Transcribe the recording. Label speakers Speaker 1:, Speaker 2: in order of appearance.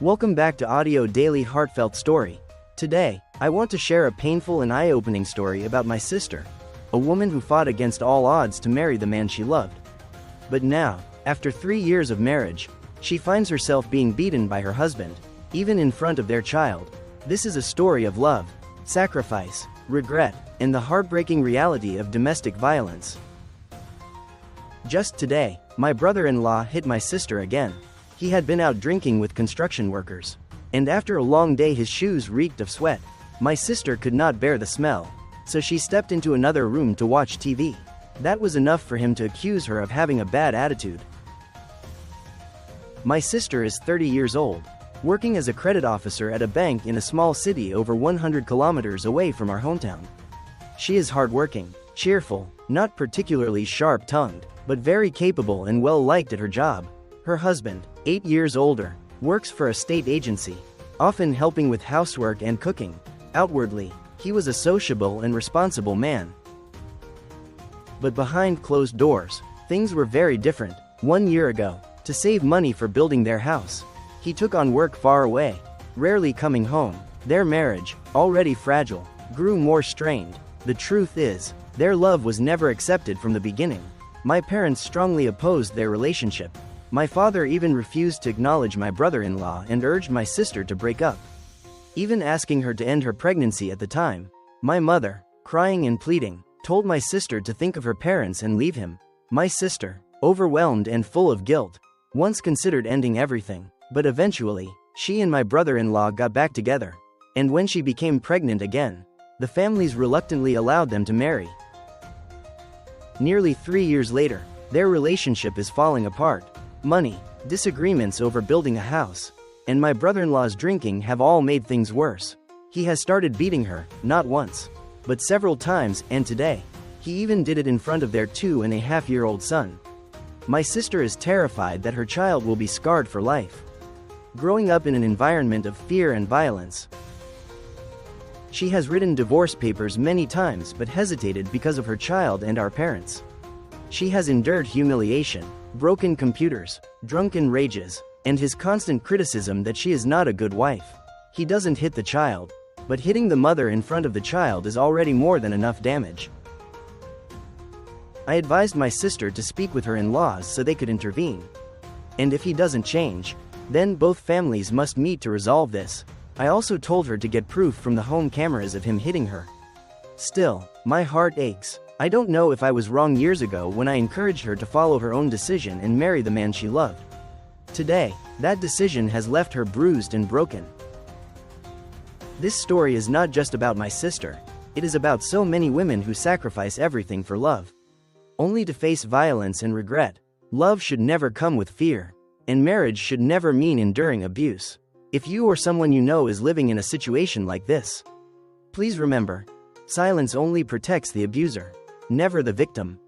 Speaker 1: Welcome back to Audio Daily Heartfelt Story. Today, I want to share a painful and eye-opening story about my sister, a woman who fought against all odds to marry the man she loved. But now, after 3 years of marriage, she finds herself being beaten by her husband, even in front of their child. This is a story of love, sacrifice, regret, and the heartbreaking reality of domestic violence. Just today, my brother-in-law hit my sister again. He had been out drinking with construction workers, and after a long day his shoes reeked of sweat. My sister could not bear the smell, so she stepped into another room to watch TV. That was enough for him to accuse her of having a bad attitude. My sister is 30 years old, working as a credit officer at a bank in a small city over 100 kilometers away from our hometown. She is hardworking, cheerful, not particularly sharp-tongued, but very capable and well-liked at her job. Her husband, 8 years older, works for a state agency, often helping with housework and cooking. Outwardly, he was a sociable and responsible man. But behind closed doors, things were very different. 1 year ago, to save money for building their house, he took on work far away, rarely coming home. Their marriage, already fragile, grew more strained. The truth is, their love was never accepted from the beginning. My parents strongly opposed their relationship. My father even refused to acknowledge my brother-in-law and urged my sister to break up, even asking her to end her pregnancy at the time. My mother, crying and pleading, told my sister to think of her parents and leave him. My sister, overwhelmed and full of guilt, once considered ending everything, but eventually, she and my brother-in-law got back together, and when she became pregnant again, the families reluctantly allowed them to marry. Nearly 3 years later, their relationship is falling apart. Money, disagreements over building a house, and my brother-in-law's drinking have all made things worse. He has started beating her, not once, but several times, and today, he even did it in front of their 2.5-year-old son. My sister is terrified that her child will be scarred for life, growing up in an environment of fear and violence. She has written divorce papers many times but hesitated because of her child and our parents. She has endured humiliation, broken computers, drunken rages, and his constant criticism that she is not a good wife. He doesn't hit the child, but hitting the mother in front of the child is already more than enough damage. I advised my sister to speak with her in-laws so they could intervene. And if he doesn't change, then both families must meet to resolve this. I also told her to get proof from the home cameras of him hitting her. Still, my heart aches. I don't know if I was wrong years ago when I encouraged her to follow her own decision and marry the man she loved. Today, that decision has left her bruised and broken. This story is not just about my sister, it is about so many women who sacrifice everything for love, only to face violence and regret. Love should never come with fear, and marriage should never mean enduring abuse. If you or someone you know is living in a situation like this, please remember, silence only protects the abuser, never the victim.